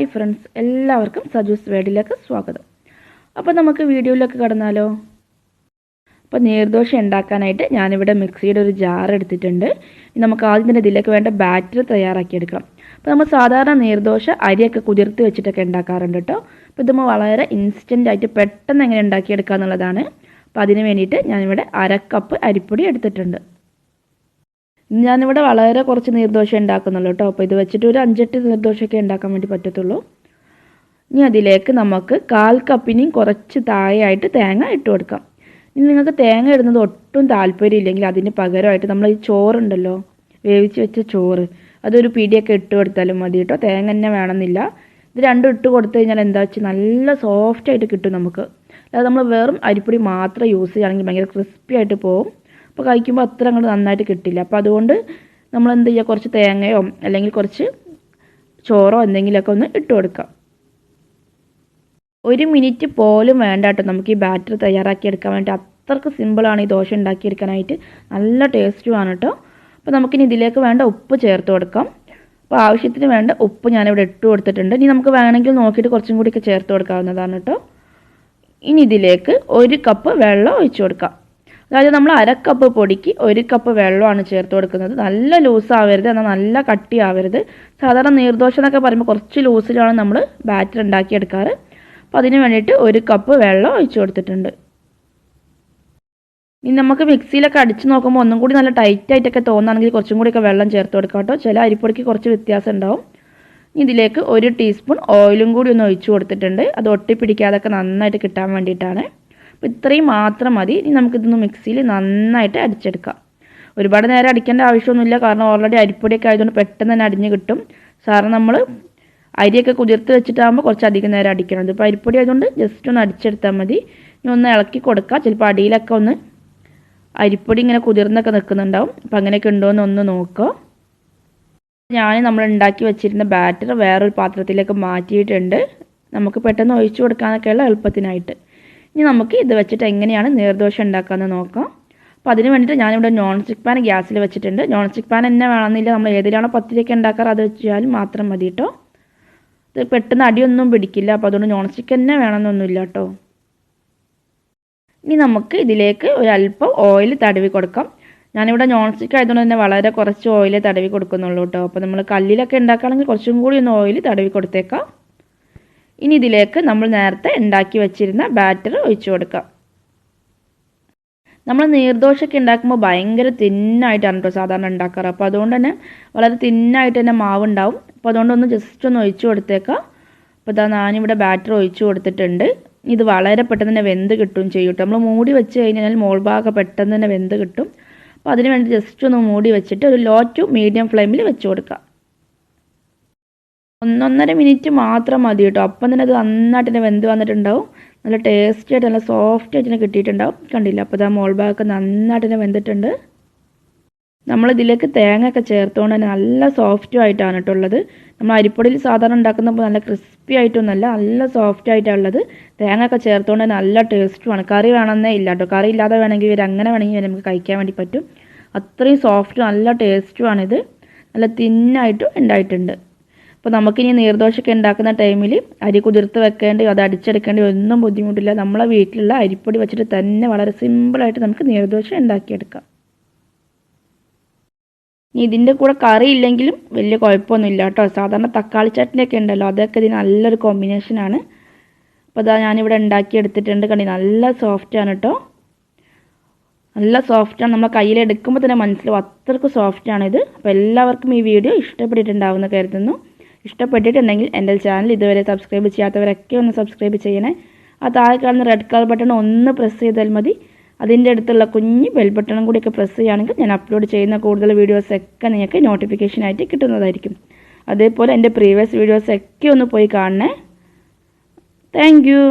Hi friends, എല്ലാവർക്കും സജൂസ് വേഡിലേക്ക് സ്വാഗതം. അപ്പോൾ നമുക്ക് വീഡിയോയിലേക്ക് കടന്നാലോ. അപ്പോൾ നീർദോശ ഉണ്ടാക്കാനായിട്ട് ഞാനിവിടെ മിക്സിയുടെ ഒരു ജാർ എടുത്തിട്ടുണ്ട്. നമുക്ക് ആദ്യം തന്നെ ഇതിലേക്ക് വേണ്ട ബാറ്റർ തയ്യാറാക്കിയെടുക്കണം. അപ്പോൾ നമ്മൾ സാധാരണ നീർദോശ അരിയൊക്കെ കുതിർത്ത് വെച്ചിട്ടൊക്കെ ഉണ്ടാക്കാറുണ്ട് കേട്ടോ. അപ്പോൾ ഇതുമ്പോൾ വളരെ ഇൻസ്റ്റൻ്റായിട്ട് പെട്ടെന്ന് എങ്ങനെ ഉണ്ടാക്കിയെടുക്കുക എന്നുള്ളതാണ്. അപ്പോൾ അതിന് വേണ്ടിയിട്ട് ഞാനിവിടെ 1/2 കപ്പ് അരിപ്പൊടി എടുത്തിട്ടുണ്ട്. ഞാനിവിടെ വളരെ കുറച്ച് നീർദോശ ഉണ്ടാക്കുന്നുള്ളൂ കേട്ടോ. അപ്പോൾ ഇത് വെച്ചിട്ട് ഒരു 5-8 നീർദോശയൊക്കെ ഉണ്ടാക്കാൻ വേണ്ടി പറ്റത്തുള്ളൂ. ഇനി അതിലേക്ക് നമുക്ക് 1/4 കപ്പിനും കുറച്ച് താഴെയായിട്ട് തേങ്ങ ഇട്ട് കൊടുക്കാം. ഇനി നിങ്ങൾക്ക് തേങ്ങ ഇടുന്നത് ഒട്ടും താല്പര്യമില്ലെങ്കിൽ അതിന് പകരമായിട്ട് നമ്മൾ ഈ ചോറുണ്ടല്ലോ, വേവിച്ച് വെച്ച ചോറ്, അതൊരു പിടിയൊക്കെ ഇട്ട് കൊടുത്താലും മതി കേട്ടോ. തേങ്ങ തന്നെ വേണമെന്നില്ല. ഇത് രണ്ടും ഇട്ട് കൊടുത്തു കഴിഞ്ഞാൽ എന്താ വെച്ചാൽ നല്ല സോഫ്റ്റായിട്ട് കിട്ടും നമുക്ക്. അതായത് നമ്മൾ വെറും അരിപ്പൊടി മാത്രം യൂസ് ചെയ്യുകയാണെങ്കിൽ ഭയങ്കര ക്രിസ്പി ആയിട്ട് പോകും. അപ്പോൾ കഴിക്കുമ്പോൾ അത്ര അങ്ങോട്ട് നന്നായിട്ട് കിട്ടില്ല. അപ്പോൾ അതുകൊണ്ട് നമ്മൾ എന്ത് ചെയ്യുക, കുറച്ച് തേങ്ങയോ അല്ലെങ്കിൽ കുറച്ച് ചോറോ എന്തെങ്കിലുമൊക്കെ ഒന്ന് ഇട്ട് കൊടുക്കാം. 1 മിനിറ്റ് പോലും വേണ്ട കേട്ടോ നമുക്ക് ഈ ബാറ്റർ തയ്യാറാക്കിയെടുക്കാൻ വേണ്ടി. അത്രയ്ക്ക് സിമ്പിളാണ് ഈ ദോശ ഉണ്ടാക്കിയെടുക്കാനായിട്ട്. നല്ല ടേസ്റ്റുമാണ് കേട്ടോ. അപ്പോൾ നമുക്കിനി ഇതിലേക്ക് വേണ്ട ഉപ്പ് ചേർത്ത് കൊടുക്കാം. അപ്പോൾ ആവശ്യത്തിന് വേണ്ട ഉപ്പ് ഞാനിവിടെ ഇട്ട് കൊടുത്തിട്ടുണ്ട്. ഇനി നമുക്ക് വേണമെങ്കിൽ നോക്കിയിട്ട് കുറച്ചും കൂടിയൊക്കെ ചേർത്ത് കൊടുക്കാവുന്നതാണ് കേട്ടോ. ഇനി ഇതിലേക്ക് 1 കപ്പ് വെള്ളം ഒഴിച്ചു കൊടുക്കാം. അതായത് നമ്മൾ 1/2 കപ്പ് പൊടിക്ക് 1 കപ്പ് വെള്ളമാണ് ചേർത്ത് കൊടുക്കുന്നത്. നല്ല ലൂസാവരുത്, എന്നാൽ നല്ല കട്ടിയാവരുത്. സാധാരണ നീർദോശ എന്നൊക്കെ പറയുമ്പോൾ കുറച്ച് ലൂസിലാണ് നമ്മൾ ബാറ്റർ ഉണ്ടാക്കിയെടുക്കാറ്. അപ്പോൾ അതിന് വേണ്ടിയിട്ട് 1 കപ്പ് വെള്ളം ഒഴിച്ചു കൊടുത്തിട്ടുണ്ട്. ഇനി നമുക്ക് മിക്സിയിലൊക്കെ അടിച്ച് നോക്കുമ്പോൾ ഒന്നും കൂടി നല്ല ടൈറ്റായിട്ടൊക്കെ തോന്നുകയാണെങ്കിൽ കുറച്ചും കൂടിയൊക്കെ വെള്ളം ചേർത്ത് കൊടുക്കാം കേട്ടോ. ചില അരിപ്പൊടിക്ക് കുറച്ച് വ്യത്യാസം ഉണ്ടാവും. ഇതിലേക്ക് 1 ടീസ്പൂൺ ഓയിലും കൂടി ഒന്ന് ഒഴിച്ചു കൊടുത്തിട്ടുണ്ട്. അത് ഒട്ടിപ്പിടിക്കാതൊക്കെ നന്നായിട്ട് കിട്ടാൻ വേണ്ടിയിട്ടാണ്. അപ്പോൾ ഇത്രയും മാത്രം മതി. ഇനി നമുക്കിതൊന്ന് മിക്സിയിൽ നന്നായിട്ട് അടിച്ചെടുക്കാം. ഒരുപാട് നേരം അടിക്കേണ്ട ആവശ്യമൊന്നുമില്ല, കാരണം ഓൾറെഡി അരിപ്പൊടിയൊക്കെ ആയതുകൊണ്ട് പെട്ടെന്ന് തന്നെ അടിഞ്ഞ് കിട്ടും. സാറിന് നമ്മൾ അരിയൊക്കെ കുതിർത്ത് വെച്ചിട്ടാകുമ്പോൾ കുറച്ചധികം നേരം അടിക്കണം. ഇതിപ്പോൾ അരിപ്പൊടി ആയതുകൊണ്ട് ജസ്റ്റ് ഒന്ന് അടിച്ചെടുത്താൽ മതി. ഇനി ഒന്ന് ഇളക്കി കൊടുക്കുക. ചിലപ്പോൾ അടിയിലൊക്കെ ഒന്ന് അരിപ്പൊടി ഇങ്ങനെ കുതിർന്നൊക്കെ നിൽക്കുന്നുണ്ടാവും. അപ്പോൾ അങ്ങനെയൊക്കെ ഉണ്ടോ എന്ന് ഒന്ന് നോക്കുക. നമ്മൾ ഉണ്ടാക്കി വെച്ചിരുന്ന ബാറ്റർ വേറൊരു പാത്രത്തിലേക്ക് മാറ്റിയിട്ടുണ്ട്. നമുക്ക് പെട്ടെന്ന് ഒഴിച്ചു കൊടുക്കാനൊക്കെയുള്ള എളുപ്പത്തിനായിട്ട്. ഇനി നമുക്ക് ഇത് വെച്ചിട്ട് എങ്ങനെയാണ് നീർദോശ ഉണ്ടാക്കാമെന്ന് നോക്കാം. അപ്പോൾ അതിന് വേണ്ടിയിട്ട് ഞാനിവിടെ നോൺ സ്റ്റിക്ക് പാൻ ഗ്യാസിൽ വെച്ചിട്ടുണ്ട്. നോൺ സ്റ്റിക്ക് പാൻ തന്നെ വേണമെന്നില്ല, നമ്മൾ ഏതിലാണോ പത്തിരിയൊക്കെ ഉണ്ടാക്കാറ് അത് വെച്ചാലും മാത്രം മതി കേട്ടോ. ഇത് പെട്ടെന്ന് അടിയൊന്നും പിടിക്കില്ല. അപ്പോൾ അതുകൊണ്ട് നോൺ സ്റ്റിക്ക് തന്നെ വേണമെന്നൊന്നുമില്ല കേട്ടോ. ഇനി നമുക്ക് ഇതിലേക്ക് ഒരല്പം ഓയിൽ തടവി കൊടുക്കാം. ഞാനിവിടെ നോൺ സ്റ്റിക്ക് ആയതുകൊണ്ട് തന്നെ വളരെ കുറച്ച് ഓയിൽ തടവി കൊടുക്കുന്നുള്ളൂ കേട്ടോ. അപ്പോൾ നമ്മൾ കല്ലിലൊക്കെ ഉണ്ടാക്കുകയാണെങ്കിൽ കുറച്ചും കൂടി ഒന്ന് ഓയിൽ തടവി കൊടുത്തേക്കാം. ഇനി ഇതിലേക്ക് നമ്മൾ നേരത്തെ ഉണ്ടാക്കി വെച്ചിരുന്ന ബാറ്റർ ഒഴിച്ചു കൊടുക്കാം. നമ്മൾ നീർദോശയൊക്കെ ഉണ്ടാക്കുമ്പോൾ ഭയങ്കര തിന്നായിട്ടാണ് കേട്ടോ സാധാരണ ഉണ്ടാക്കാറ്. അപ്പോൾ അതുകൊണ്ട് തന്നെ വളരെ തിന്നായിട്ട് തന്നെ മാവ് ഉണ്ടാവും. അപ്പോൾ അതുകൊണ്ടൊന്ന് ജസ്റ്റ് ഒന്ന് ഒഴിച്ചു കൊടുത്തേക്കാം. അപ്പോൾ ഇതാ ഞാനിവിടെ ബാറ്റർ ഒഴിച്ചു കൊടുത്തിട്ടുണ്ട്. ഇത് വളരെ പെട്ടെന്ന് തന്നെ വെന്ത് കിട്ടും ചെയ്യും കേട്ടോ. നമ്മൾ മൂടി വെച്ച് കഴിഞ്ഞാൽ മോൾ ഭാഗം പെട്ടെന്ന് തന്നെ വെന്ത് കിട്ടും. അപ്പോൾ അതിന് വേണ്ടി ജസ്റ്റ് ഒന്ന് മൂടി വെച്ചിട്ട് ഒരു ലോ ടു മീഡിയം ഫ്ലെയിമിൽ വെച്ച് കൊടുക്കാം. 1-1.5 മിനിറ്റ് മാത്രം മതി കേട്ടോ. അപ്പം തന്നെ അത് നന്നായിട്ട് തന്നെ വെന്ത് വന്നിട്ടുണ്ടാവും. നല്ല ടേസ്റ്റി ആയിട്ട് നല്ല സോഫ്റ്റ് ആയിട്ട് തന്നെ കിട്ടിയിട്ടുണ്ടാവും. കണ്ടില്ല, അപ്പോൾ ഇതാ മോൾ ഭാഗമൊക്കെ നന്നായിട്ട് തന്നെ വെന്തിട്ടുണ്ട്. നമ്മളിതിലേക്ക് തേങ്ങയൊക്കെ ചേർത്തുകൊണ്ട് തന്നെ നല്ല സോഫ്റ്റും ആയിട്ടാണ് കേട്ടോ ഉള്ളത്. നമ്മൾ അരിപ്പൊടിയിൽ സാധാരണ ഉണ്ടാക്കുന്നപ്പോൾ നല്ല ക്രിസ്പി ആയിട്ടൊന്നുമല്ല, നല്ല സോഫ്റ്റ് ആയിട്ടാണ് ഉള്ളത്. തേങ്ങയൊക്കെ ചേർത്തുകൊണ്ട് നല്ല ടേസ്റ്റുമാണ്. കറി വേണമെന്നേ ഇല്ല കേട്ടോ. കറി ഇല്ലാതെ വേണമെങ്കിൽ അങ്ങനെ വേണമെങ്കിൽ നമുക്ക് കഴിക്കാൻ വേണ്ടി പറ്റും. അത്രയും സോഫ്റ്റ് നല്ല ടേസ്റ്റുമാണിത്. നല്ല തിന്നായിട്ടും ഉണ്ടായിട്ടുണ്ട്. അപ്പോൾ നമുക്കിനി നീർദോശയൊക്കെ ഉണ്ടാക്കുന്ന ടൈമിൽ അരി കുതിർത്ത് വെക്കേണ്ടി അത് അടിച്ചെടുക്കേണ്ടി ഒന്നും ബുദ്ധിമുട്ടില്ല. നമ്മളെ വീട്ടിലുള്ള അരിപ്പൊടി വെച്ചിട്ട് തന്നെ വളരെ സിമ്പിളായിട്ട് നമുക്ക് നീർദോശ ഉണ്ടാക്കിയെടുക്കാം. ഇനി ഇതിൻ്റെ കൂടെ കറി ഇല്ലെങ്കിലും വലിയ കുഴപ്പമൊന്നുമില്ല കേട്ടോ. സാധാരണ തക്കാളി ചട്നിയൊക്കെ ഉണ്ടല്ലോ, അതൊക്കെ ഇതിന് നല്ലൊരു കോമ്പിനേഷനാണ്. അപ്പോൾ അതാ ഞാനിവിടെ ഉണ്ടാക്കിയെടുത്തിട്ടുണ്ട്. കണ്ടി നല്ല സോഫ്റ്റാണ് കേട്ടോ. നല്ല സോഫ്റ്റാണ്. നമ്മൾ കയ്യിലെടുക്കുമ്പോൾ തന്നെ മനസ്സിലാവും അത്രയ്ക്ക് സോഫ്റ്റാണിത്. അപ്പോൾ എല്ലാവർക്കും ഈ വീഡിയോ ഇഷ്ടപ്പെട്ടിട്ടുണ്ടാവുമെന്ന് കരുതുന്നു. ഇഷ്ടപ്പെട്ടിട്ടുണ്ടെങ്കിൽ എൻ്റെ ചാനൽ ഇതുവരെ സബ്സ്ക്രൈബ് ചെയ്യാത്തവരൊക്കെ ഒന്ന് സബ്സ്ക്രൈബ് ചെയ്യണേ. ആ താഴെ കാണുന്ന റെഡ് കളർ ബട്ടൺ ഒന്ന് പ്രസ് ചെയ്താൽ മതി. അതിൻ്റെ അടുത്തുള്ള കുഞ്ഞ് ബെൽ ബട്ടണും കൂടിയൊക്കെ പ്രസ് ചെയ്യുകയാണെങ്കിൽ ഞാൻ അപ്ലോഡ് ചെയ്യുന്ന കൂടുതൽ വീഡിയോസൊക്കെ നിങ്ങൾക്ക് നോട്ടിഫിക്കേഷനായിട്ട് കിട്ടുന്നതായിരിക്കും. അതേപോലെ എൻ്റെ പ്രീവിയസ് വീഡിയോസൊക്കെ ഒന്ന് പോയി കാണണേ. Thank you.